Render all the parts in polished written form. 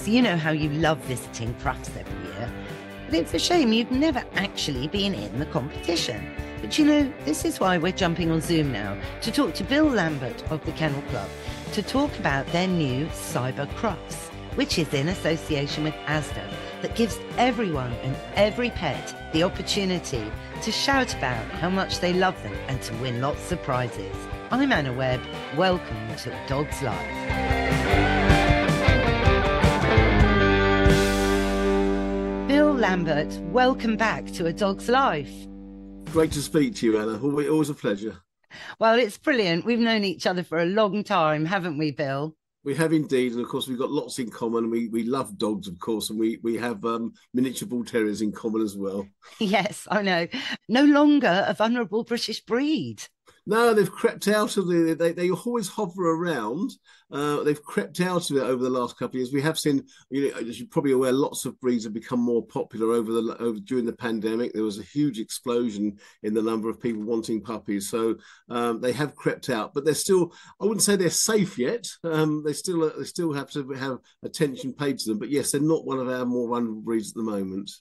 Dogs, you know how you love visiting Crufts every year. But it's a shame you've never actually been in the competition. But you know, this is why we're jumping on Zoom now to talk to Bill Lambert of the Kennel Club to talk about their new Cyber Crufts, which is in association with ASDA, that gives everyone and every pet the opportunity to shout about how much they love them and to win lots of prizes. I'm Anna Webb. Welcome to A Dog's Life. Bill Lambert, welcome back to A Dog's Life. Great to speak to you, Anna. Always a pleasure. Well, it's brilliant. We've known each other for a long time, haven't we, Bill? We have indeed, and of course we've got lots in common. We love dogs, of course, and we have miniature bull terriers in common as well. Yes, I know. No longer a vulnerable British breed. No, they've crept out of they always hover around. They've crept out of it over the last couple of years. We have seen, as you're probably aware, lots of breeds have become more popular during the pandemic. There was a huge explosion in the number of people wanting puppies. So they have crept out, but they're still, I wouldn't say they're safe yet. They still have to have attention paid to them. But yes, they're not one of our more vulnerable breeds at the moment.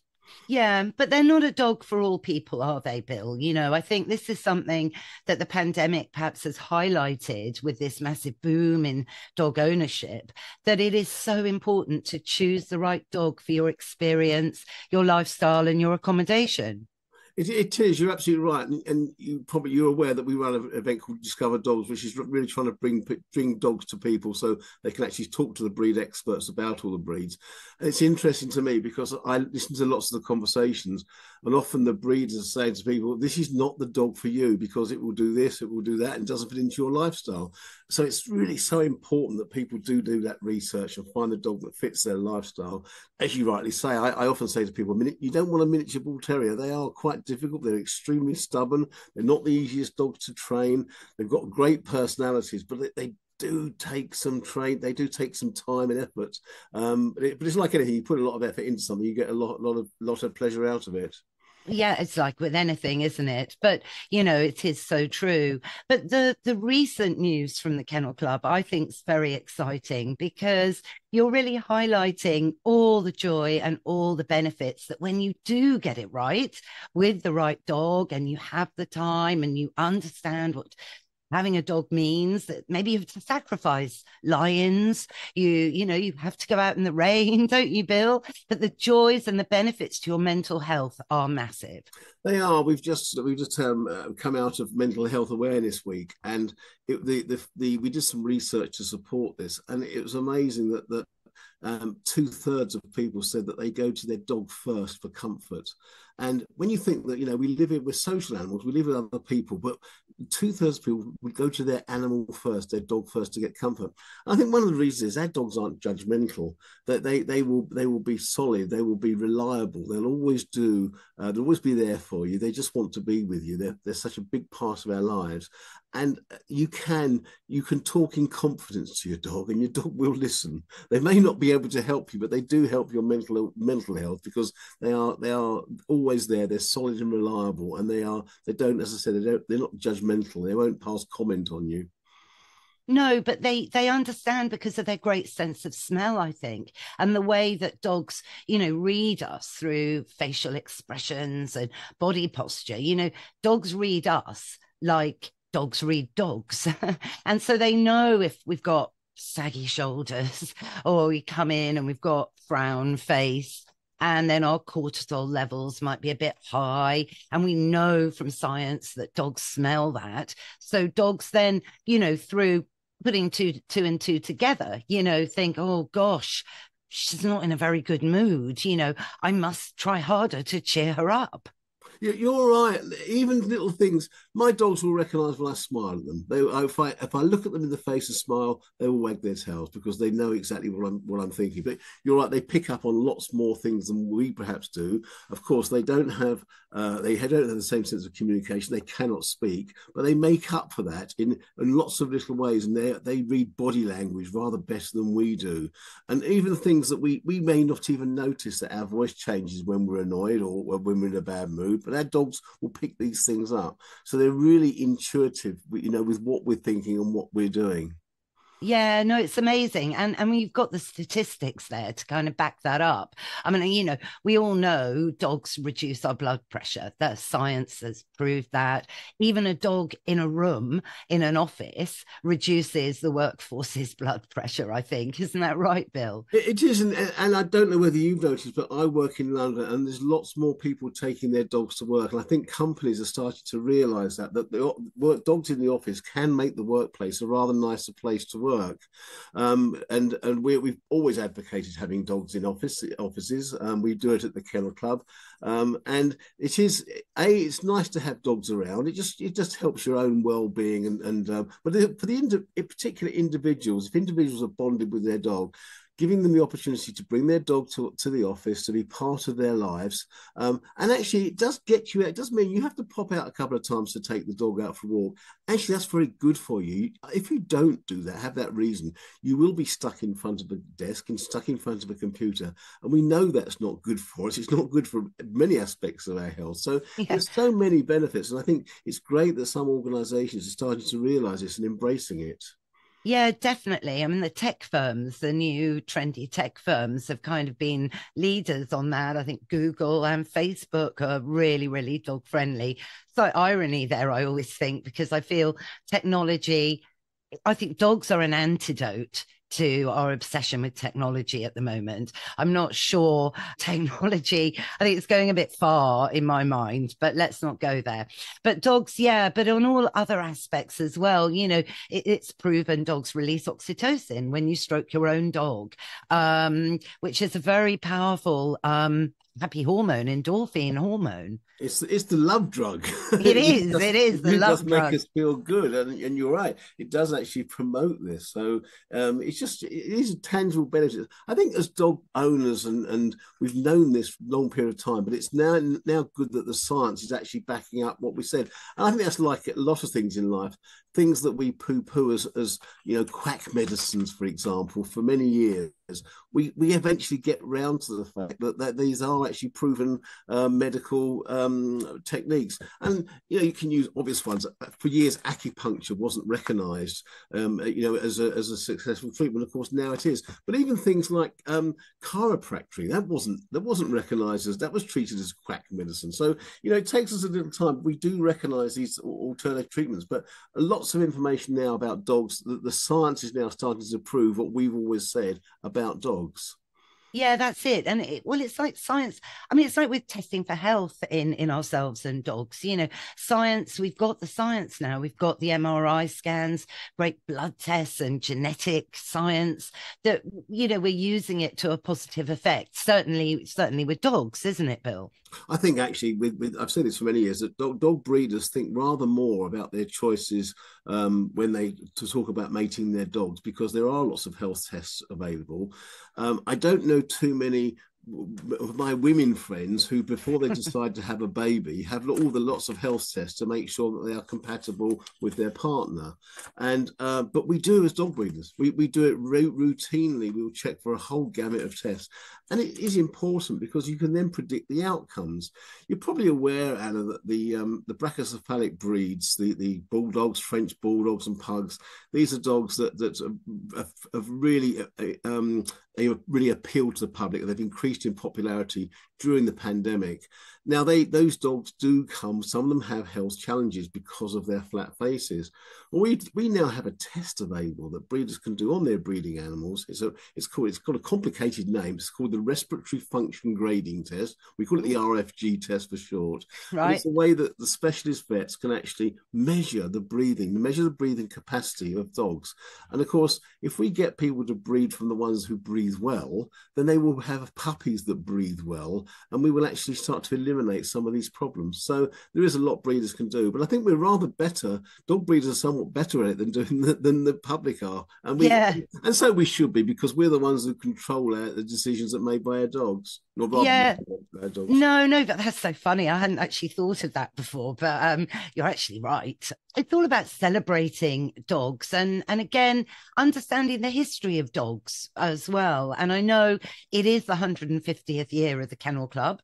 Yeah, but they're not a dog for all people, are they, Bill? You know, I think this is something that the pandemic perhaps has highlighted with this massive boom in dog ownership, that it is so important to choose the right dog for your experience, your lifestyle, and your accommodation. It is. You're absolutely right, and you're aware that we run an event called Discover Dogs, which is really trying to bring dogs to people so they can actually talk to the breed experts about all the breeds. And it's interesting to me because I listen to lots of the conversations, and often the breeders are saying to people, "This is not the dog for you because it will do this, it will do that, and doesn't fit into your lifestyle." So it's really so important that people do that research and find the dog that fits their lifestyle. As you rightly say, I often say to people, you don't want a miniature bull terrier. They are quite difficult. They're extremely stubborn. They're not the easiest dogs to train. They've got great personalities, but they do take some They do take some time and effort. But it's like anything. You put a lot of effort into something, you get a lot of pleasure out of it. Yeah, it's like with anything, isn't it? But, you know, it is so true. But the recent news from the Kennel Club, I think, is very exciting because you're really highlighting all the joy and all the benefits that when you do get it right with the right dog and you have the time and you understand what having a dog means, that maybe you have to sacrifice lions, you have to go out in the rain, don't you, Bill? But the joys and the benefits to your mental health are massive. They are. We've just come out of Mental Health Awareness Week, and we did some research to support this, and it was amazing that 2/3 of people said that they go to their dog first for comfort. And when you think that, we're social animals, we live with other people, but 2/3 of people would go to their animal first, their dog first, to get comfort. And I think one of the reasons is our dogs aren't judgmental, that they will be solid, they will be reliable, they'll always be there for you. They just want to be with you. They're such a big part of our lives. And you can talk in confidence to your dog, and your dog will listen. They may not be able to help you, but they do help your mental health because they are always there. They're solid and reliable, and they don't, as I said, they're not judgmental. They won't pass comment on you. No, but they understand because of their great sense of smell, I think, and the way that dogs, read us through facial expressions and body posture. Dogs read us like dogs read dogs. And so they know if we've got saggy shoulders or we come in and we've got frown face, and then our cortisol levels might be a bit high. And we know from science that dogs smell that. So dogs then, through putting two and two together, think, oh gosh, she's not in a very good mood. I must try harder to cheer her up. You're right. Even little things, my dogs will recognise when I smile at them. If I look at them in the face and smile, they will wag their tails because they know exactly what I'm thinking. But you're right; they pick up on lots more things than we perhaps do. Of course, they don't have the same sense of communication. They cannot speak, but they make up for that in lots of little ways. And they read body language rather better than we do. And even things that we may not even notice, that our voice changes when we're annoyed or when we're in a bad mood. But our dogs will pick these things up. So they're really intuitive, with what we're thinking and what we're doing. Yeah, no, it's amazing. And we've got the statistics there to kind of back that up. I mean, we all know dogs reduce our blood pressure. The science has proved that. Even a dog in a room, in an office, reduces the workforce's blood pressure, I think. Isn't that right, Bill? It is, and I don't know whether you've noticed, but I work in London, and there's lots more people taking their dogs to work. And I think companies are starting to realise that the dogs in the office can make the workplace a rather nicer place to work. And we've always advocated having dogs in offices. We do it at the Kennel Club, and it's nice to have dogs around. It just helps your own well-being, but for the in particular individuals, if individuals are bonded with their dog, giving them the opportunity to bring their dog to the office, to be part of their lives. And actually, it does get you out. It does mean you have to pop out a couple of times to take the dog out for a walk. Actually, that's very good for you. If you don't do that, have that reason, you will be stuck in front of a desk and stuck in front of a computer. And we know that's not good for us. It's not good for many aspects of our health. So Yeah. there's so many benefits. And I think it's great that some organizations are starting to realize this and embracing it. Yeah, definitely. I mean, the tech firms, the new trendy tech firms have kind of been leaders on that. I think Google and Facebook are really, really dog friendly. So irony there, I always think, because I feel technology, I think dogs are an antidote to our obsession with technology at the moment. I'm not sure technology, I think it's going a bit far in my mind, but let's not go there. But dogs, yeah, but on all other aspects as well, it's proven dogs release oxytocin when you stroke your own dog, which is a very powerful happy hormone, endorphin hormone. It's the love drug. It is. It is the It does love make drug. us feel good, and you're right. It does actually promote this. So it is a tangible benefit. I think as dog owners, and we've known this long period of time, but it's now good that the science is actually backing up what we said. And I think that's like a lot of things in life. Things that we poo-poo as quack medicines, for example, for many years. We eventually get round to the fact that these are actually proven medical techniques, and you can use obvious ones. For years, acupuncture wasn't recognised, as a successful treatment. Of course, now it is. But even things like chiropractic, that wasn't recognised as, that was treated as quack medicine. So it takes us a little time. We do recognise these alternative treatments, but lots of information now about dogs. The science is now starting to prove what we've always said about dogs. Yeah, that's it. And it's like science. I mean, it's like with testing for health in ourselves and dogs. Science, we've got the science now. We've got the MRI scans, great blood tests and genetic science that, we're using it to a positive effect. Certainly with dogs, isn't it, Bill? I think actually, I've said this for many years, that dog breeders think rather more about their choices when they to talk about mating their dogs, because there are lots of health tests available. I don't know too many of my women friends who, before they decide to have a baby, have all the lots of health tests to make sure that they are compatible with their partner. And but we do, as dog breeders, we do it routinely. We will check for a whole gamut of tests, and it is important because you can then predict the outcomes. You're probably aware, Anna, that the brachycephalic breeds, the bulldogs, French bulldogs, and pugs, these are dogs that have really they really appealed to the public. They've increased in popularity during the pandemic. Now, those dogs do come. Some of them have health challenges because of their flat faces. We now have a test available that breeders can do on their breeding animals. It's got a complicated name. It's called the respiratory function grading test. We call it the RFG test for short. But Right. it's a way that the specialist vets can actually measure the breathing capacity of dogs. And of course, if we get people to breed from the ones who breathe well, then they will have puppies that breathe well, and we will actually start to eliminate some of these problems. So there is a lot breeders can do, but I think we're rather better. Dog breeders are somewhat better at it than the public are, Yeah. and so we should be, because we're the ones who control the decisions that are made by our dogs, or rather Yeah. our dogs. No, but that's so funny. I hadn't actually thought of that before, but you're actually right. It's all about celebrating dogs and again, understanding the history of dogs as well. And I know it is the 150th year of the Kennel Club.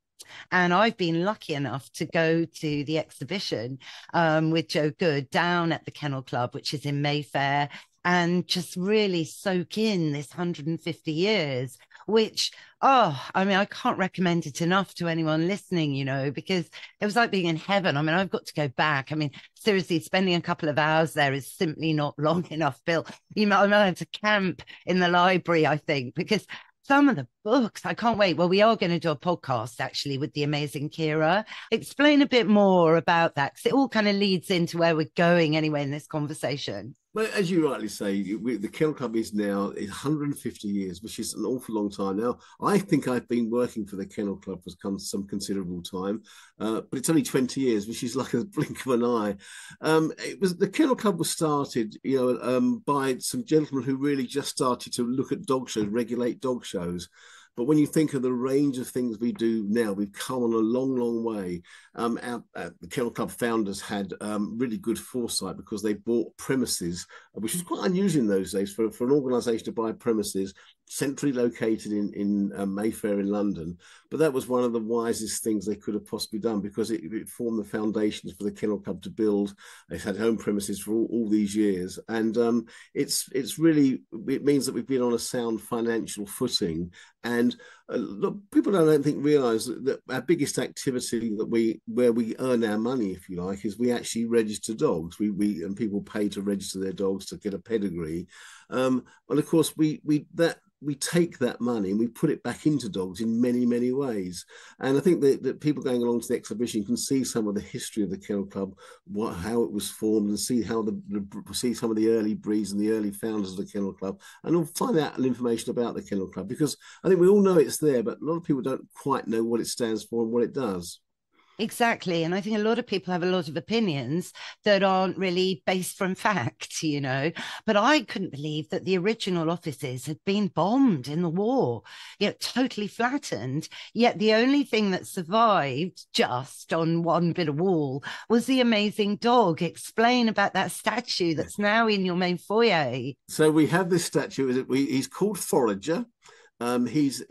And I've been lucky enough to go to the exhibition with Joe Good down at the Kennel Club, which is in Mayfair. and just really soak in this 150 years, which, oh, I mean, I can't recommend it enough to anyone listening, because it was like being in heaven. I mean, I've got to go back. I mean, seriously, spending a couple of hours there is simply not long enough, Bill. I might have to camp in the library, I think, because some of the books, I can't wait. Well, we are going to do a podcast actually with the amazing Kira. Explain a bit more about that, because it all kind of leads into where we're going anyway in this conversation. Well, as you rightly say, the Kennel Club is now 150 years, which is an awful long time now. I think I've been working for the Kennel Club for some considerable time, but it's only 20 years, which is like a blink of an eye. The Kennel Club was started, by some gentlemen who really just started to look at dog shows, regulate dog shows. But when you think of the range of things we do now, we've come on a long, long way. The Kennel Club founders had really good foresight because they bought premises, which was quite unusual in those days for an organisation to buy premises centrally located in Mayfair in London. But that was one of the wisest things they could have possibly done, because it formed the foundations for the Kennel Club to build. They've had home premises for all these years. And it means that we've been on a sound financial footing. And look, people don't think realise that our biggest activity where we earn our money, if you like, is we actually register dogs. And people pay to register their dogs to get a pedigree. And of course, we take that money and we put it back into dogs in many, many ways. And I think that people going along to the exhibition can see some of the history of the Kennel Club, how it was formed, and see see some of the early breeds and the early founders of the Kennel Club, and we'll find out information about the Kennel Club, because I think we all know it's there, but a lot of people don't quite know what it stands for and what it does. Exactly. And I think a lot of people have a lot of opinions that aren't really based from fact, But I couldn't believe that the original offices had been bombed in the war, totally flattened. Yet the only thing that survived just on one bit of wall was the amazing dog. Explain about that statue that's now in your main foyer. So we have this statue. He's called Forager. There's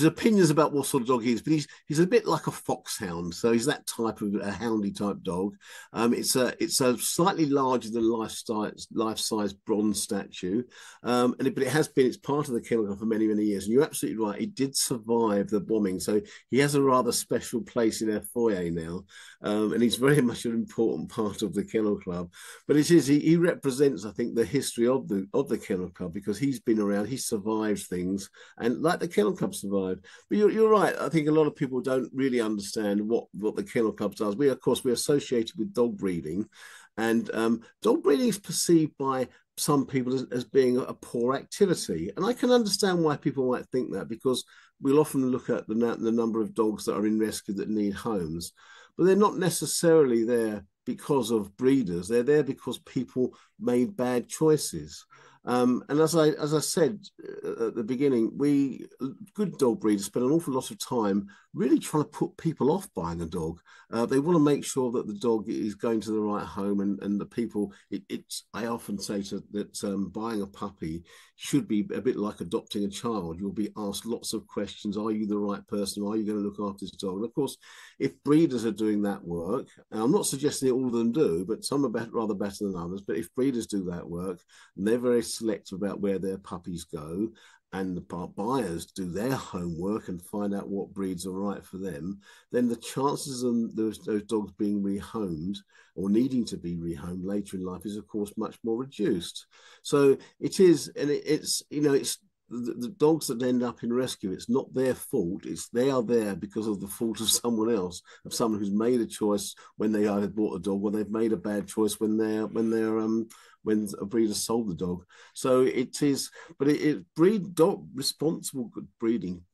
opinions about what sort of dog he is, but he's a bit like a foxhound, so he's that type of a houndy type dog. It's a slightly larger than life-size bronze statue, but it's part of the Kennel Club for many, many years. And you're absolutely right, he did survive the bombing, so he has a rather special place in our foyer now, and he's very much an important part of the Kennel Club. But he represents, I think, the history of the Kennel Club, because he's been around, he's survived things, and like the Kennel Club survived. But you're right. I think a lot of people don't really understand what the Kennel Club does. We're associated with dog breeding, and dog breeding is perceived by some people as being a poor activity. And I can understand why people might think that, because we'll often look at the number of dogs that are in rescue that need homes, but they're not necessarily there because of breeders. They're there because people made bad choices. And as I said at the beginning, good dog breeders spend an awful lot of time really trying to put people off buying a dog. They want to make sure that the dog is going to the right home, and the people. I often say that buying a puppy should be a bit like adopting a child. You'll be asked lots of questions. Are you the right person? Are you going to look after this dog? And of course, if breeders are doing that work, and I'm not suggesting that all of them do, but some are rather better than others. But if breeders do that work, and they're very selective about where their puppies go, and the buyers do their homework and find out what breeds are right for them, then the chances of those dogs being rehomed or needing to be rehomed later in life is, of course, much more reduced. So it is, and it's the dogs that end up in rescue, it's not their fault. They are there because of the fault of someone else, of someone who's made a choice when they either bought a dog, or they've made a bad choice when a breeder sold the dog. So it is, but responsible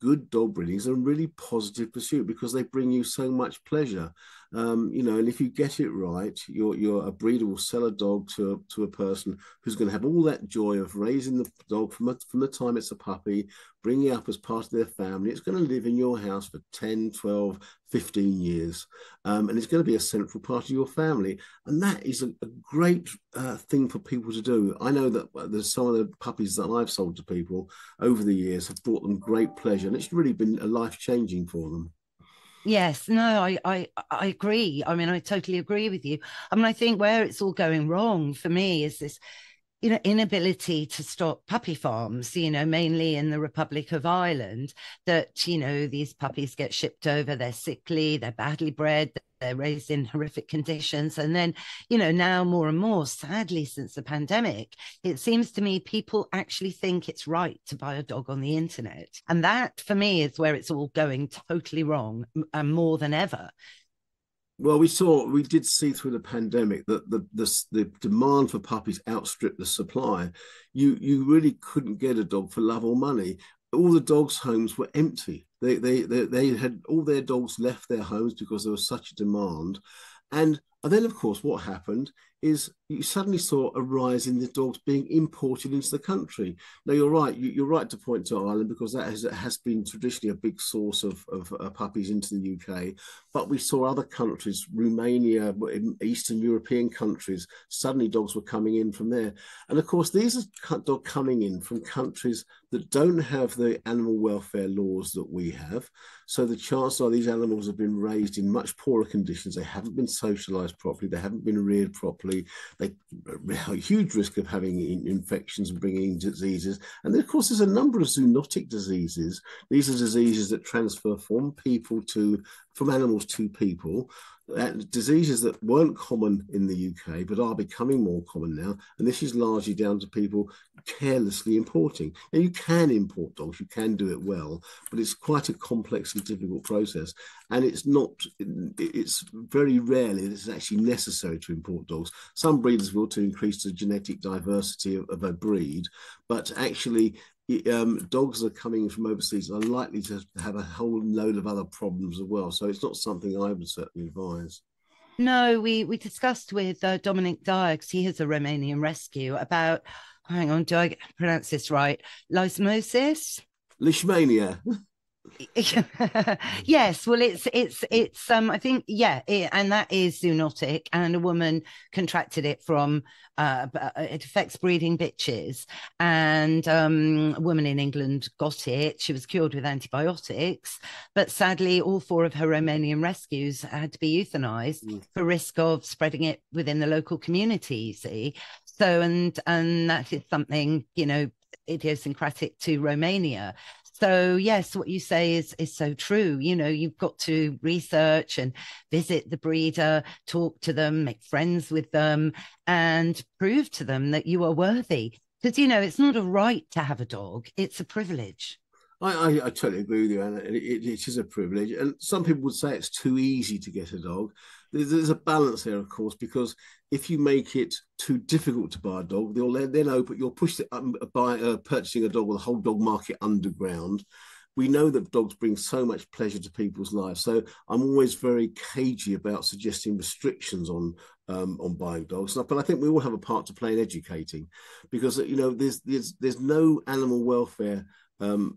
good dog breeding is a really positive pursuit, because they bring you so much pleasure. And if you get it right, a breeder will sell a dog to a person who's going to have all that joy of raising the dog from the time it's a puppy, bringing it up as part of their family. It's going to live in your house for 10, 12, 15 years. And it's going to be a central part of your family. And that is a great thing for people to do. I know that there's some of the puppies that I've sold to people over the years have brought them great pleasure. And it's really been life-changing for them. Yes, no, I agree. I mean, I totally agree with you. I mean, I think where it's all going wrong for me is this, inability to stop puppy farms, mainly in the Republic of Ireland, that, these puppies get shipped over, they're sickly, they're badly bred, they're raised in horrific conditions. And then, now more and more, sadly, since the pandemic, it seems to me people actually think it's right to buy a dog on the internet. And that, for me, is where it's all going totally wrong, and more than ever. Well, we did see through the pandemic that the demand for puppies outstripped the supply. You really couldn't get a dog for love or money. All the dogs' homes were empty. They had all their dogs left their homes because there was such a demand. And then, of course, what happened is you suddenly saw a rise in the dogs being imported into the country. Now, you're right. You're right to point to Ireland because that has been traditionally a big source of puppies into the UK. But we saw other countries, Romania, Eastern European countries, suddenly dogs were coming in from there. And of course, these are dogs coming in from countries that don't have the animal welfare laws that we have. So the chances are these animals have been raised in much poorer conditions. They haven't been socialized properly. They haven't been reared properly. They have a huge risk of having infections and bringing diseases. And then, of course, there's a number of zoonotic diseases. These are diseases that transfer from animals to people. Diseases that weren't common in the UK but are becoming more common now, and this is largely down to people carelessly importing. Now, you can import dogs, you can do it well, but it's quite a complex and difficult process, and it's very rarely that it's actually necessary to import dogs. Some breeders will, to increase the genetic diversity of a breed, but actually dogs that are coming from overseas are likely to have a whole load of other problems as well. So it's not something I would certainly advise. No, we discussed with Dominic Dyer, because he has a Romanian rescue, about, hang on, do I pronounce this right? Lysmosis? Leishmania. Yes, well, it's I think, yeah, and that is zoonotic, and a woman contracted it from it affects breeding bitches, and a woman in England got it. She was cured with antibiotics, but sadly all four of her Romanian rescues had to be euthanized for risk of spreading it within the local community, you see. So, and that is something, idiosyncratic to Romania. So yes, what you say is so true. You've got to research and visit the breeder, talk to them, make friends with them, and prove to them that you are worthy. Because it's not a right to have a dog; it's a privilege. I totally agree with you, Anna. It is a privilege. And some people would say it's too easy to get a dog. There's a balance there, of course, because if you make it too difficult to buy a dog, you'll push by purchasing a dog with the whole dog market underground. We know that dogs bring so much pleasure to people's lives. So I'm always very cagey about suggesting restrictions on buying dogs. But I think we all have a part to play in educating, because there's no animal welfare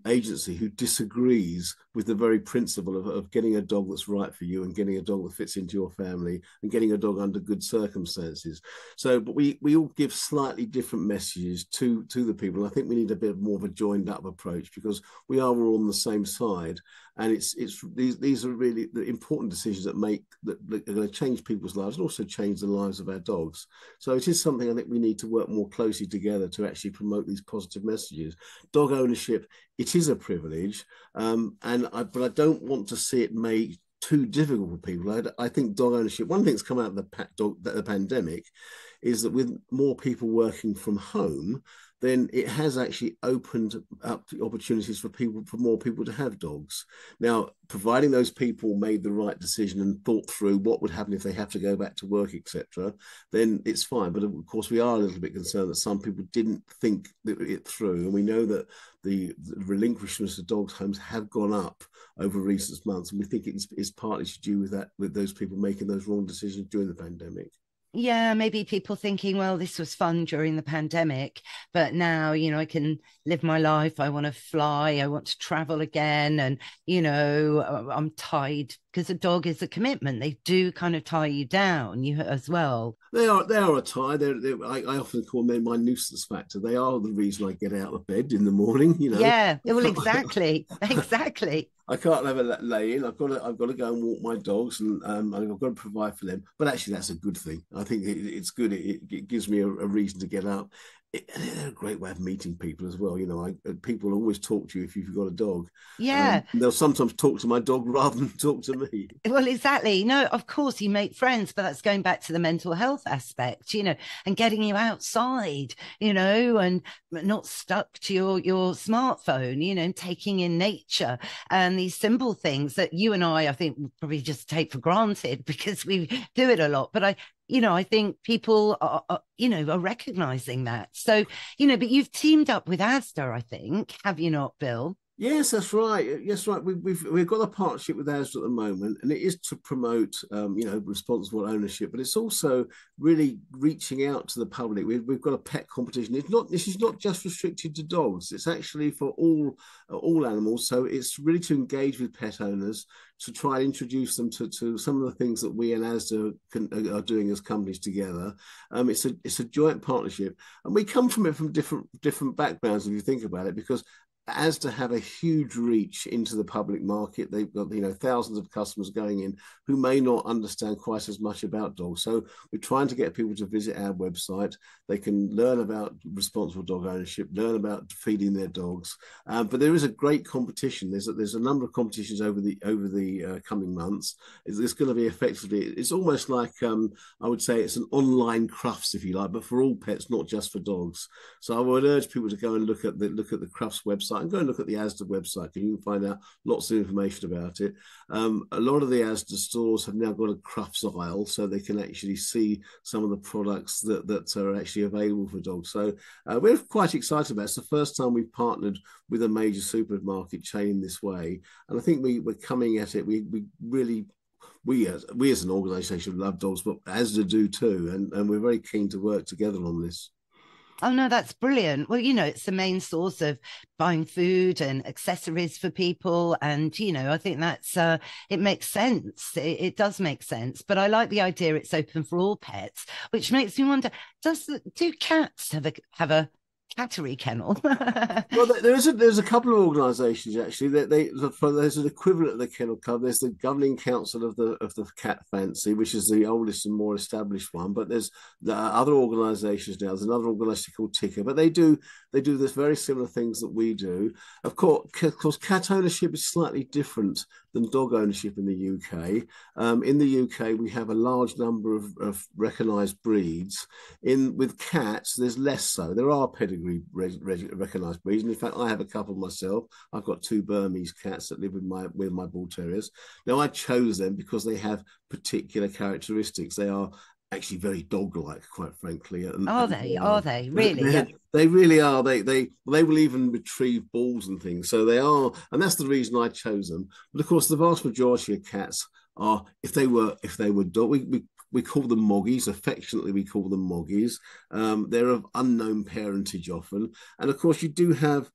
agency who disagrees with the very principle of getting a dog that's right for you and getting a dog that fits into your family and getting a dog under good circumstances. So, but we all give slightly different messages to the people. And I think we need a bit more of a joined up approach, because we are all on the same side. And these are really the important decisions that are going to change people's lives and also change the lives of our dogs. So it is something I think we need to work more closely together to actually promote these positive messages. Dog ownership, it is a privilege, but I don't want to see it made too difficult for people. I think dog ownership, one thing that's come out of the pandemic is that with more people working from home, then it has actually opened up the opportunities for more people to have dogs. Now, providing those people made the right decision and thought through what would happen if they have to go back to work, etc., then it's fine. But of course, we are a little bit concerned that some people didn't think it through, and we know that the relinquishments of dogs' homes have gone up over recent months, and we think it's partly to do with those people making those wrong decisions during the pandemic. Yeah, maybe people thinking, well, this was fun during the pandemic, but now, I can live my life. I want to fly. I want to travel again. And, I'm tied because a dog is a commitment. They do kind of tie you down, you as well. They are a tie. I often call them my nuisance factor. They are the reason I get out of bed in the morning. Yeah, well, exactly, exactly. I can't have a lay in. I've got to go and walk my dogs, and I've got to provide for them. But actually, that's a good thing. I think it's good. It gives me a reason to get up. They're a great way of meeting people as well. People always talk to you if you've got a dog. Yeah. They'll sometimes talk to my dog rather than talk to me. Well, exactly. No, of course you make friends, but that's going back to the mental health aspect, and getting you outside, and not stuck to your smartphone, and taking in nature and these simple things that you and I think, probably just take for granted because we do it a lot. But I think people are recognizing that. So, but you've teamed up with Asda, I think, have you not, Bill? Yes, that's right. Yes, right. We've got a partnership with Asda at the moment, and it is to promote, responsible ownership. But it's also really reaching out to the public. We've got a pet competition. This is not just restricted to dogs. It's actually for all animals. So it's really to engage with pet owners, to try and introduce them to some of the things that we and Asda are doing as companies together. It's a joint partnership, and we come from it from different backgrounds if you think about it, because as to have a huge reach into the public market. They've got thousands of customers going in who may not understand quite as much about dogs. So we're trying to get people to visit our website. They can learn about responsible dog ownership, learn about feeding their dogs. But there is a great competition. There's a number of competitions over the coming months. It's going to be effectively. It's almost like I would say it's an online crufts, if you like, but for all pets, not just for dogs. So I would urge people to go and look at the crufts website and go and look at the Asda website, and you can find out lots of information about it. A lot of the Asda stores have now got a crufts aisle, so they can actually see some of the products that are actually available for dogs. So we're quite excited about it. It's the first time we've partnered with a major supermarket chain in this way, and I think we're coming at it. We as an organisation love dogs, but Asda do too, and we're very keen to work together on this. Oh no, that's brilliant. Well, it's the main source of buying food and accessories for people. And, I think that's it makes sense. It does make sense. But I like the idea it's open for all pets, which makes me wonder, do cats have a cattery kennel? Well, there's a couple of organisations actually. There's an equivalent of the Kennel Club. There's the governing council of the Cat Fancy, which is the oldest and more established one. But there's other organisations now. There's another organisation called Ticker, but they do this very similar things that we do. Of course, cat ownership is slightly different than dog ownership in the UK. In the UK, we have a large number of recognised breeds. With cats, there's less so. There are pedigree recognised breeds, and in fact, I have a couple myself. I've got two Burmese cats that live with my bull terriers. Now, I chose them because they have particular characteristics. They are actually very dog-like, quite frankly. Are they really? Yeah. They really are. They will even retrieve balls and things. So they are, and that's the reason I chose them. But of course, the vast majority of cats are, if they were dog, we call them moggies. Affectionately, we call them moggies. They're of unknown parentage often, and of course, you do have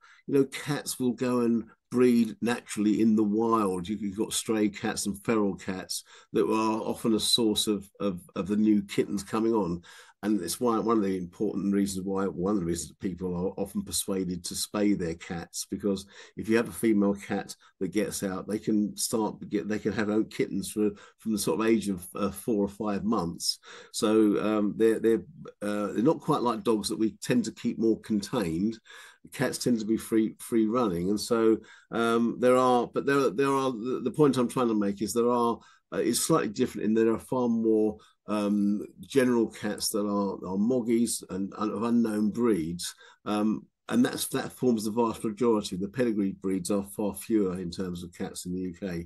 cats will go and breed naturally in the wild. You've got stray cats and feral cats that are often a source of the new kittens coming on. And it's one of the reasons that people are often persuaded to spay their cats, because if you have a female cat that gets out, they can have own kittens from the sort of age of 4 or 5 months. So they're not quite like dogs that we tend to keep more contained. Cats tend to be free running, and so the point I'm trying to make is it's slightly different in there are far more general cats that are moggies and of unknown breeds, and that forms the vast majority. The pedigree breeds are far fewer in terms of cats in the UK,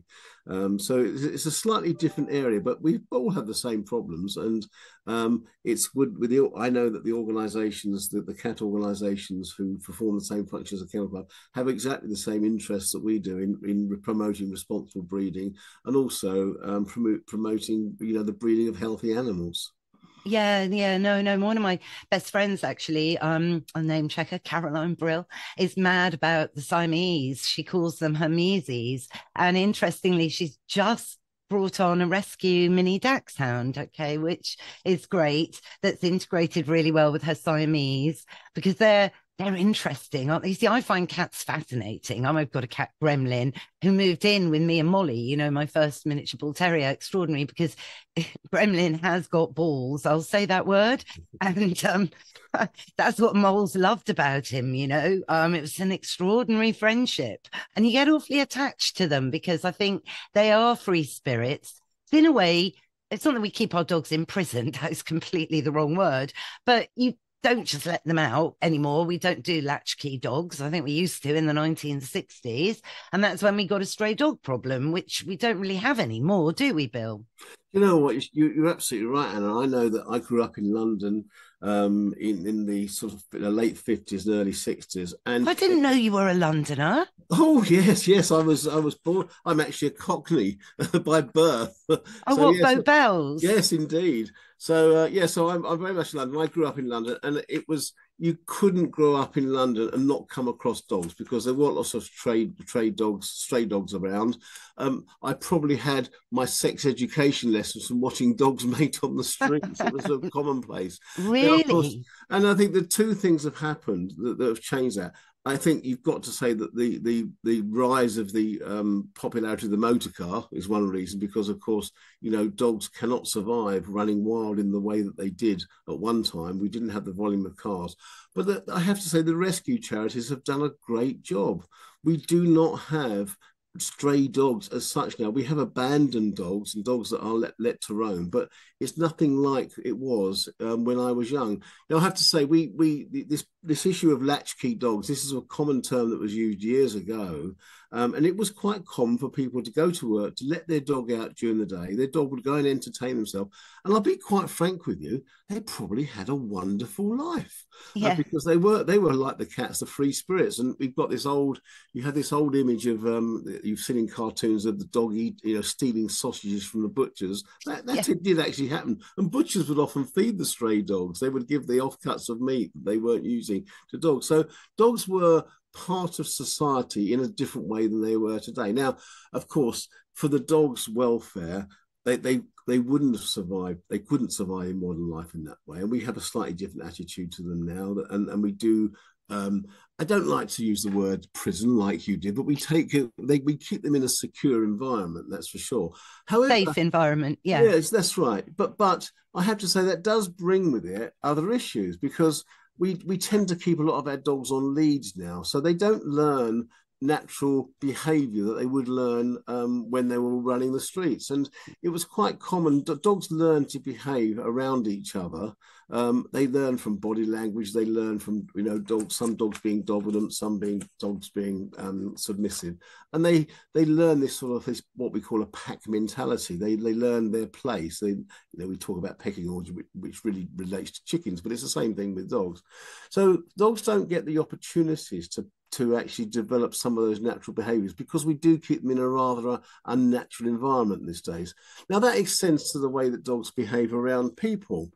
so it's a slightly different area, but we all have the same problems. And it's good I know that the organisations, the cat organisations who perform the same function as a Kennel Club, have exactly the same interests that we do in promoting responsible breeding, and also promoting the breeding of healthy animals. Yeah, no. One of my best friends, actually, a name checker, Caroline Brill, is mad about the Siamese. She calls them her Hermeses. And interestingly, she's just brought on a rescue mini dachshund, okay, which is great. That's integrated really well with her Siamese because they're interesting, aren't they? You see, I find cats fascinating. I've got a cat, Gremlin, who moved in with me and Molly, my first miniature bull terrier, extraordinary because Gremlin has got balls. I'll say that word. And that's what moles loved about him. It was an extraordinary friendship. And you get awfully attached to them because I think they are free spirits. In a way, it's not that we keep our dogs imprisoned. That is completely the wrong word. But you don't just let them out anymore. We don't do latchkey dogs. I think we used to in the 1960s. And that's when we got a stray dog problem, which we don't really have anymore, do we, Bill? You know what? You're absolutely right, Anna. I know that I grew up in London in the sort of the late 50s and early 60s. And I didn't know you were a Londoner. oh yes, I was born. I'm actually a Cockney by birth. Oh, So what, yes, Bow Bells? yes, indeed. So yeah, so I'm very much in London. I grew up in London, and it was you couldn't grow up in London and not come across dogs because there were lots of trade dogs, stray dogs around. I probably had my sex education lessons from watching dogs mate on the streets. It was a commonplace. Now, of course, Really? and I think the two things have happened that have changed that. I think you've got to say that the rise of the popularity of the motor car is one reason because, of course, dogs cannot survive running wild in the way that they did at one time. We didn't have the volume of cars. But I have to say the rescue charities have done a great job. We do not have stray dogs as such now. We have abandoned dogs and dogs that are let to roam, but it's nothing like it was when I was young. Now I have to say this issue of latchkey dogs. This is a common term that was used years ago, and it was quite common for people to go to work to let their dog out during the day. Their dog would go and entertain themselves, and I'll be quite frank with you, they probably had a wonderful life Yeah. because they were like the cats, the free spirits, and we've got this old. You had this old image of you've seen in cartoons of the dog stealing sausages from the butchers. That Yeah. did actually happen, and butchers would often feed the stray dogs. They would give the offcuts of meat that they weren't using to dogs. So dogs were part of society in a different way than they were today. Now, of course, for the dog's welfare, they wouldn't have survived. They couldn't survive in modern life in that way. And we have a slightly different attitude to them now. And we do. I don't like to use the word prison like you did, but we keep them in a secure environment. That's for sure. However, Safe environment. Yeah. yes, that's right. But I have to say that does bring with it other issues because we tend to keep a lot of our dogs on leads now, so they don't learn natural behavior that they would learn when they were running the streets. And it was quite common. Dogs learn to behave around each other. They learn from body language. They learn from dogs. Some dogs being dominant, some dogs being submissive, and they learn this what we call a pack mentality. They learn their place. We talk about pecking order, which really relates to chickens, but it's the same thing with dogs. So dogs don't get the opportunities to actually develop some of those natural behaviors because we do keep them in a rather unnatural environment these days. Now that extends to the way that dogs behave around people.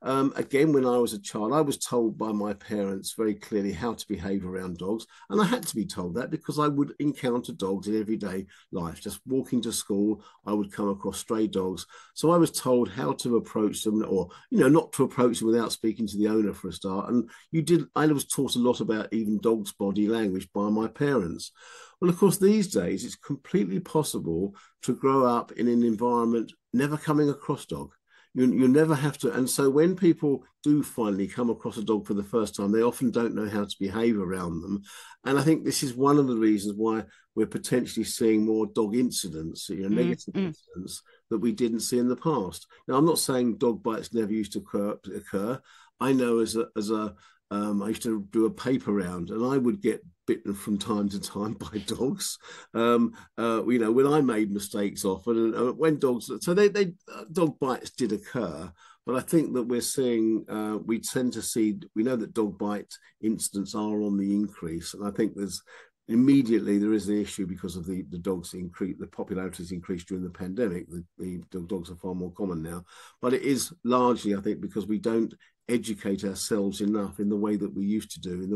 Again, when I was a child, I was told by my parents very clearly how to behave around dogs. And I had to be told that because I would encounter dogs in everyday life. Just walking to school, I would come across stray dogs. So I was told how to approach them or, not to approach them without speaking to the owner for a start. And I was taught a lot about even dogs' body language by my parents. Well, of course, these days it's completely possible to grow up in an environment never coming across dog. You never have to. And so when people do finally come across a dog for the first time, they often don't know how to behave around them. And I think this is one of the reasons why we're potentially seeing more dog incidents, negative incidents that we didn't see in the past. Now, I'm not saying dog bites never used to occur. I know I used to do a paper round and I would get bitten from time to time by dogs. When I made mistakes often, and when dogs, so dog bites did occur. But I think that we tend to see, we know that dog bite incidents are on the increase. And I think there is the issue because of the dogs increase, the popularity has increased during the pandemic. The dogs are far more common now. But it is largely, I think, because we don't educate ourselves enough in the way that we used to do, in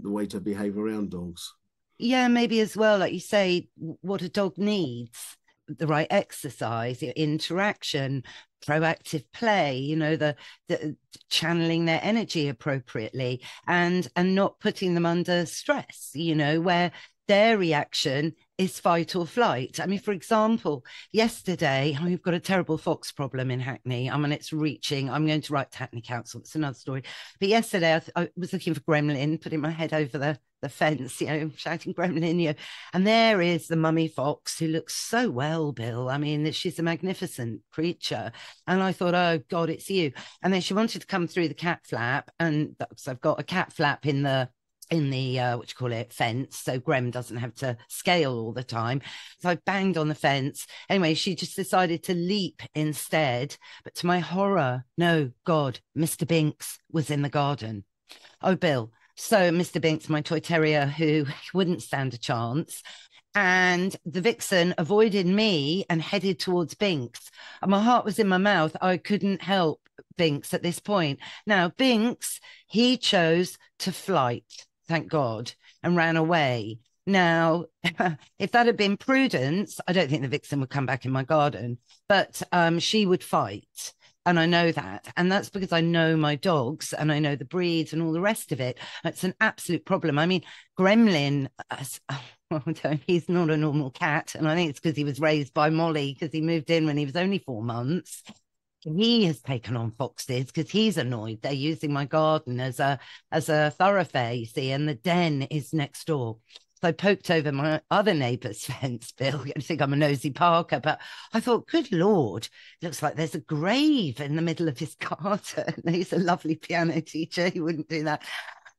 the way to behave around dogs. Yeah, maybe as well, like you say, what a dog needs. the right exercise, interaction, proactive play, the channeling their energy appropriately, and not putting them under stress, where their reaction is fight or flight. I mean, for example, yesterday, we've got a terrible fox problem in Hackney. I mean, it's reaching. I'm going to write to Hackney Council. It's another story. But yesterday, I was looking for Gremlin, putting my head over the fence, shouting Gremlin, and there is the mummy fox who looks so well, Bill. I mean, she's a magnificent creature. And I thought, oh, God, it's you. And then she wanted to come through the cat flap. And so I've got a cat flap in the what you call it, fence, so Grem doesn't have to scale all the time. So I banged on the fence. Anyway, she just decided to leap instead. But to my horror, no, God, Mr. Binks was in the garden. Oh, Bill. So Mr. Binks, my toy terrier, who wouldn't stand a chance, and the vixen avoided me and headed towards Binks. And my heart was in my mouth. I couldn't help Binks at this point. Now, Binks, he chose to flight, thank God, and ran away. Now, if that had been Prudence, I don't think the vixen would come back in my garden, but she would fight. And I know that. And that's because I know my dogs and I know the breeds and all the rest of it. It's an absolute problem. I mean, Gremlin, he's not a normal cat. And I think it's because he was raised by Molly, because he moved in when he was only 4 months. He has taken on foxes because he's annoyed. They're using my garden as a thoroughfare, you see, and the den is next door. So I poked over my other neighbour's fence, Bill. I think I'm a nosy Parker, but I thought, good Lord, it looks like there's a grave in the middle of his garden. He's a lovely piano teacher. He wouldn't do that.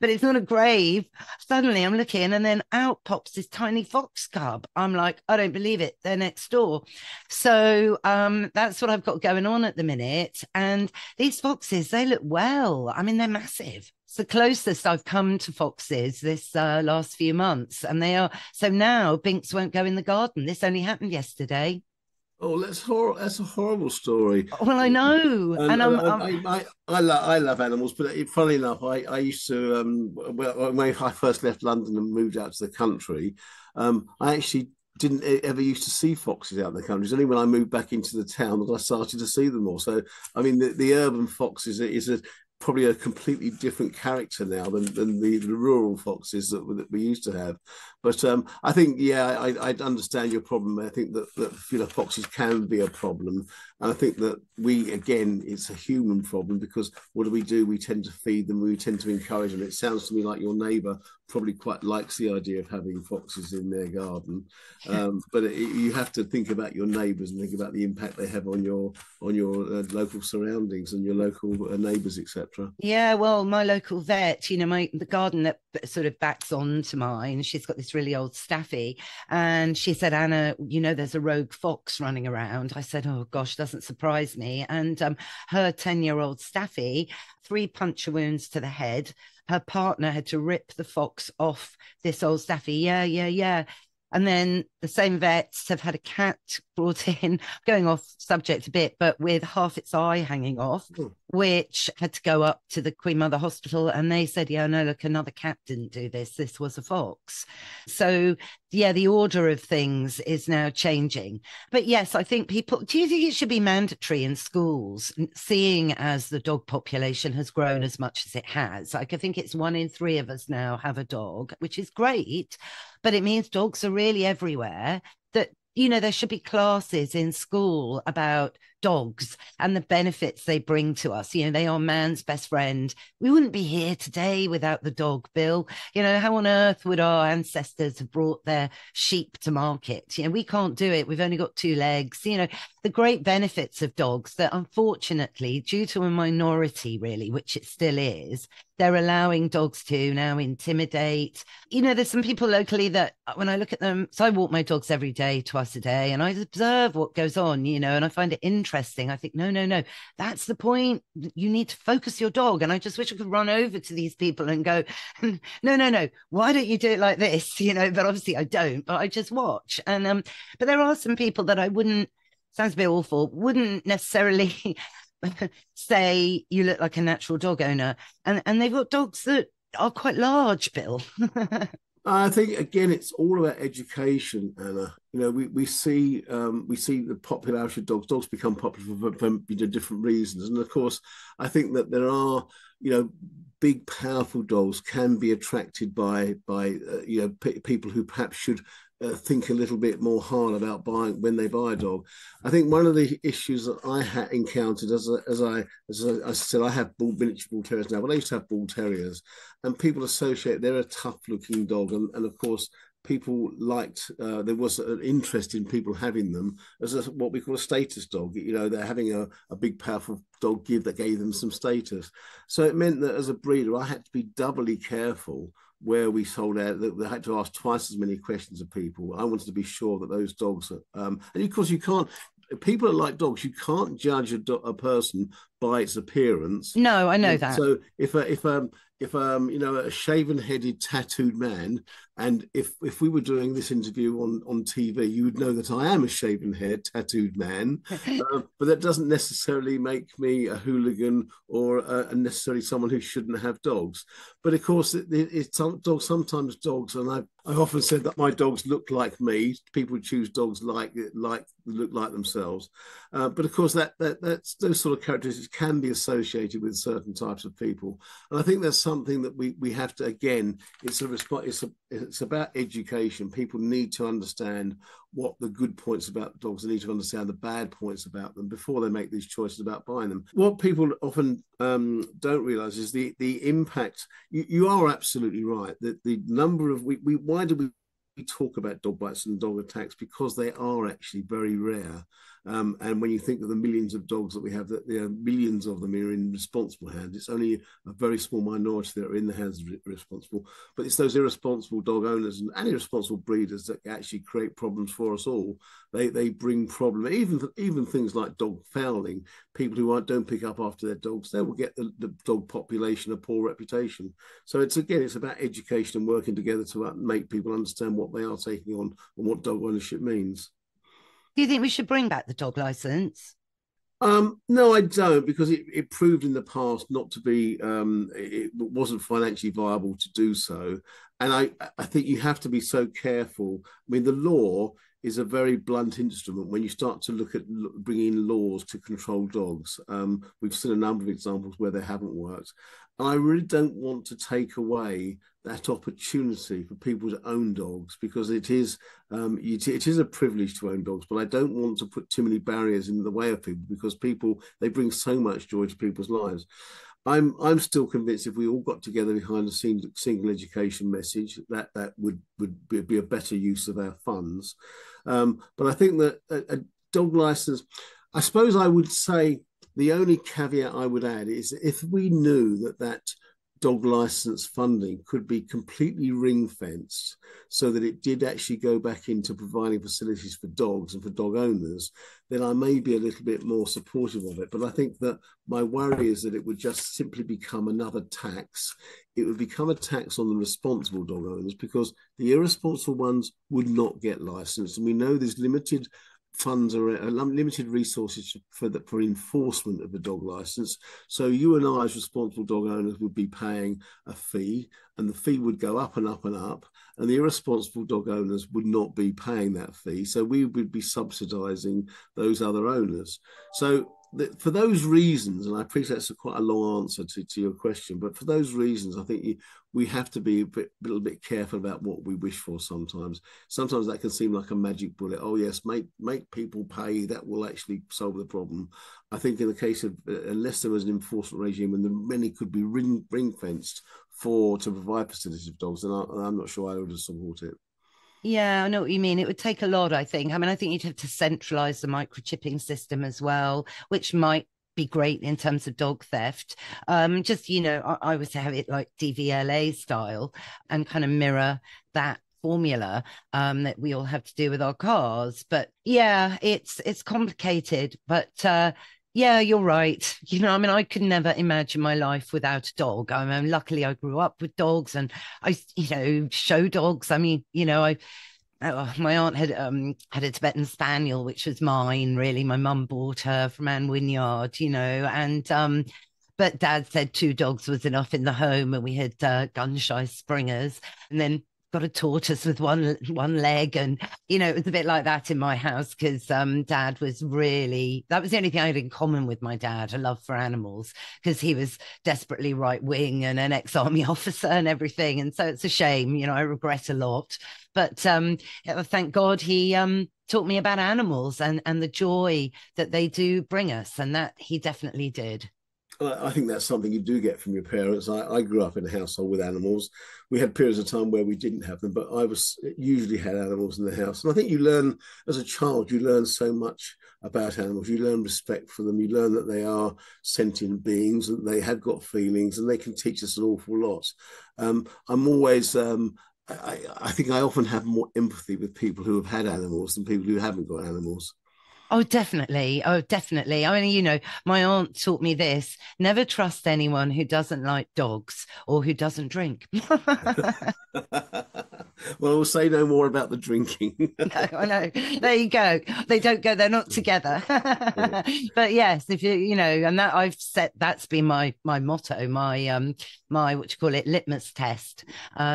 But it's not a grave. Suddenly I'm looking, and then out pops this tiny fox cub. I'm like, I don't believe it. They're next door. So that's what I've got going on at the minute. And these foxes, they look well. I mean, they're massive. It's the closest I've come to foxes this last few months. And they are. So now Binks won't go in the garden. This only happened yesterday. Oh, that's a horrible story. Well, I know, and I love animals, but funnily enough, I used to when I first left London and moved out to the country, I actually didn't ever used to see foxes out in the country. It's only when I moved back into the town that I started to see them more. So, I mean, the urban fox is probably a completely different character now than the rural foxes that we used to have. But I think, yeah, I understand your problem. I think that foxes can be a problem. And I think that it's a human problem, because what do? We tend to feed them. We tend to encourage them. It sounds to me like your neighbour probably quite likes the idea of having foxes in their garden. But you have to think about your neighbours and think about the impact they have on your local surroundings and your local neighbours, etc. Yeah, well, my local vet, the garden that sort of backs onto mine, she's got this really old staffy, and she said, Anna, there's a rogue fox running around. I said, oh gosh, doesn't surprise me. And her 10-year-old staffy, 3 puncture wounds to the head. Her partner had to rip the fox off this old staffy. Yeah. And then the same vets have had a cat brought in, going off subject a bit, but with half its eye hanging off, which had to go up to the Queen Mother Hospital. And they said, yeah, no, look, another cat didn't do this. This was a fox. So, yeah, the order of things is now changing. But yes, I think do you think it should be mandatory in schools, seeing as the dog population has grown as much as it has? Like, I think it's 1 in 3 of us now have a dog, which is great, but it means dogs are really everywhere. That there should be classes in school about dogs and the benefits they bring to us. They are man's best friend. We wouldn't be here today without the dog, Bill. How on earth would our ancestors have brought their sheep to market? We can't do it. We've only got 2 legs. The great benefits of dogs that, unfortunately, due to a minority, really, which it still is, they're allowing dogs to now intimidate. There's some people locally that, when I look at them, so I walk my dogs every day, twice a day, and I observe what goes on, and I find it interesting. I think, no, that's the point. You need to focus your dog. And I just wish I could run over to these people and go, no, why don't you do it like this? But obviously I don't, but I just watch. And, but there are some people that I wouldn't, sounds a bit awful, wouldn't necessarily say you look like a natural dog owner, and they've got dogs that are quite large, Bill. I think again, it's all about education, Anna. You know, we see the popularity of dogs. Dogs become popular for different reasons, and of course, I think that there are, you know, big, powerful dogs can be attracted by people who perhaps should think a little bit more hard about buying when they buy a dog. I think one of the issues that I had encountered as I said, I have miniature bull terriers now, but I used to have bull terriers, and people associate they're a tough looking dog, and of course people liked there was an interest in people having them as what we call a status dog. You know, they're having a big powerful dog that gave them some status. So it meant that as a breeder I had to be doubly careful where we sold out. They had to ask twice as many questions of people. I wanted to be sure that those dogs and of course you can't, people that like dogs, you can't judge a person by its appearance. No, I know that. So if you know, a shaven-headed, tattooed man, and if we were doing this interview on TV, you would know that I am a shaven-head, tattooed man, but that doesn't necessarily make me a hooligan or necessarily someone who shouldn't have dogs. But of course, it's dogs. Sometimes dogs, and I've often said that my dogs look like me. People choose dogs like look like themselves, but of course that's those sort of characteristics can be associated with certain types of people, and I think that's something that we have to, again, it's about education. People need to understand what the good points about dogs. They need to understand the bad points about them before they make these choices about buying them. What people often don't realize is the impact. You are absolutely right that the number of why do we talk about dog bites and dog attacks? Because they are actually very rare. And when you think of the millions of dogs that we have, that there are millions of them are in responsible hands. It's only a very small minority that are in the hands of irresponsible. But it's those irresponsible dog owners and irresponsible breeders that actually create problems for us all. They bring problems, even things like dog fouling. People who don't pick up after their dogs, they will get the dog population a poor reputation. So it's about education and working together to make people understand what they are taking on and what dog ownership means. Do you think we should bring back the dog license? No, I don't, because it proved in the past not to be. It wasn't financially viable to do so, and I think you have to be so careful. I mean, the law is a very blunt instrument when you start to look at bringing laws to control dogs. We've seen a number of examples where they haven't worked, and I really don't want to take away that opportunity for people to own dogs, because it is a privilege to own dogs, but I don't want to put too many barriers in the way of people, because they bring so much joy to people's lives. I'm still convinced if we all got together behind a single education message, that would be a better use of our funds. But I think that a dog license, I suppose I would say the only caveat I would add is if we knew that dog license funding could be completely ring fenced so that it did actually go back into providing facilities for dogs and for dog owners, then I may be a little bit more supportive of it. But I think that my worry is that it would just simply become another tax. It would become a tax on the responsible dog owners, because the irresponsible ones would not get licensed. And we know there's limited funds or limited resources for enforcement of the dog license. So you and I, as responsible dog owners, would be paying a fee, and the fee would go up and up and up, and the irresponsible dog owners would not be paying that fee. So we would be subsidising those other owners. So for those reasons, and I appreciate that's quite a long answer to your question, but for those reasons, I think we have to be a little bit careful about what we wish for sometimes. Sometimes that can seem like a magic bullet. Oh, yes, make people pay. That will actually solve the problem. I think in the case of, unless there was an enforcement regime and the many could be ring-fenced to provide facilities for dogs, then I'm not sure I would support it. Yeah, I know what you mean. It would take a lot, I think. I mean, I think you'd have to centralize the microchipping system as well, which might be great in terms of dog theft. Just, I would have it like DVLA style and kind of mirror that formula that we all have to do with our cars. But yeah, it's complicated. But yeah, you're right. I mean, I could never imagine my life without a dog. I mean, luckily I grew up with dogs, and I, show dogs. I mean, my aunt had a Tibetan Spaniel, which was mine, really. My mum bought her from Anne Wynyard, and but Dad said 2 dogs was enough in the home, and we had gun-shy Springers. And then got a tortoise with one leg, and it was a bit like that in my house because Dad was really, that was the only thing I had in common with my dad, a love for animals, because he was desperately right wing and an ex-army officer and everything, and so it's a shame. I regret a lot, but thank God he taught me about animals and the joy that they do bring us, and that he definitely did. I think that's something you do get from your parents. I grew up in a household with animals. We had periods of time where we didn't have them, but I was usually had animals in the house. And I think you learn as a child, you learn so much about animals. You learn respect for them. You learn that they are sentient beings and they have got feelings and they can teach us an awful lot. I'm always I think I often have more empathy with people who have had animals than people who haven't got animals. Oh, definitely. Oh, definitely. I mean, my aunt taught me this: never trust anyone who doesn't like dogs or who doesn't drink. Well, we'll say no more about the drinking. No, I know. There you go. They don't go, they're not together. But yes, if and that I've set, that's been my motto, my what you call it, litmus test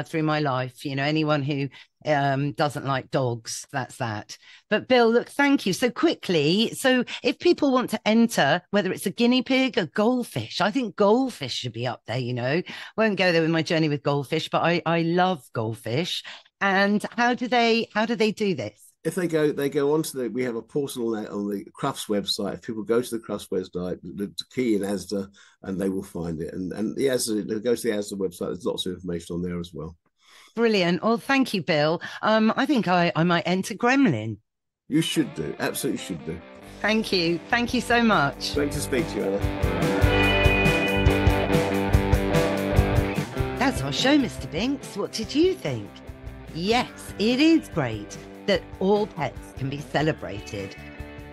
through my life. Anyone who doesn't like dogs, that's that. But Bill, look, thank you so quickly. So if people want to enter, whether it's a guinea pig, a goldfish, I think goldfish should be up there. Won't go there with my journey with goldfish, but I love goldfish. And how do they do this? If they go onto we have a portal on the Crufts website. If people go to the Crufts website, the key in ASDA, and they will find it. And the ASDA, they go to the ASDA website. There's lots of information on there as well. Brilliant. Well, thank you, Bill. I think I might enter Gremlin. You should do. Absolutely should do. Thank you. Thank you so much. Great to speak to you, Anna. That's our show, Mr. Binks. What did you think? Yes, it is great that all pets can be celebrated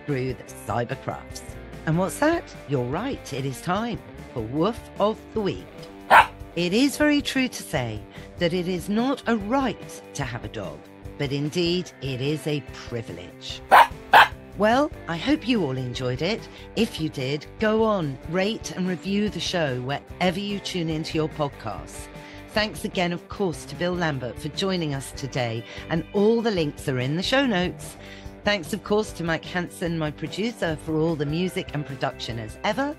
through the cyber crafts. And what's that? You're right. It is time for Woof of the Week. It is very true to say that it is not a right to have a dog, but indeed it is a privilege. Well, I hope you all enjoyed it. If you did, go on, rate and review the show wherever you tune into your podcasts. Thanks again, of course, to Bill Lambert for joining us today, and all the links are in the show notes. Thanks, of course, to Mike Hansen, my producer, for all the music and production as ever.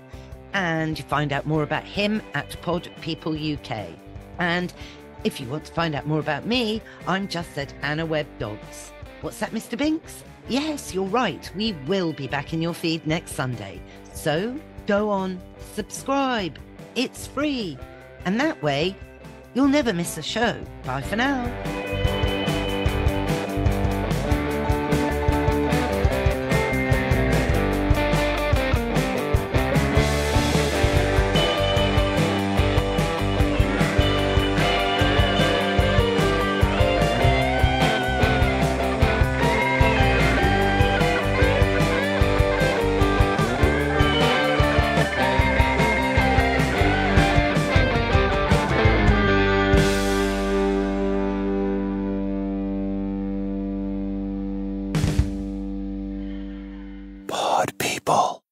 And you find out more about him at Pod People UK. And if you want to find out more about me, I'm just at Anna Webb Dogs. What's that, Mr. Binks? Yes, you're right. We will be back in your feed next Sunday. So go on, subscribe. It's free. And that way, you'll never miss a show. Bye for now. Pod People.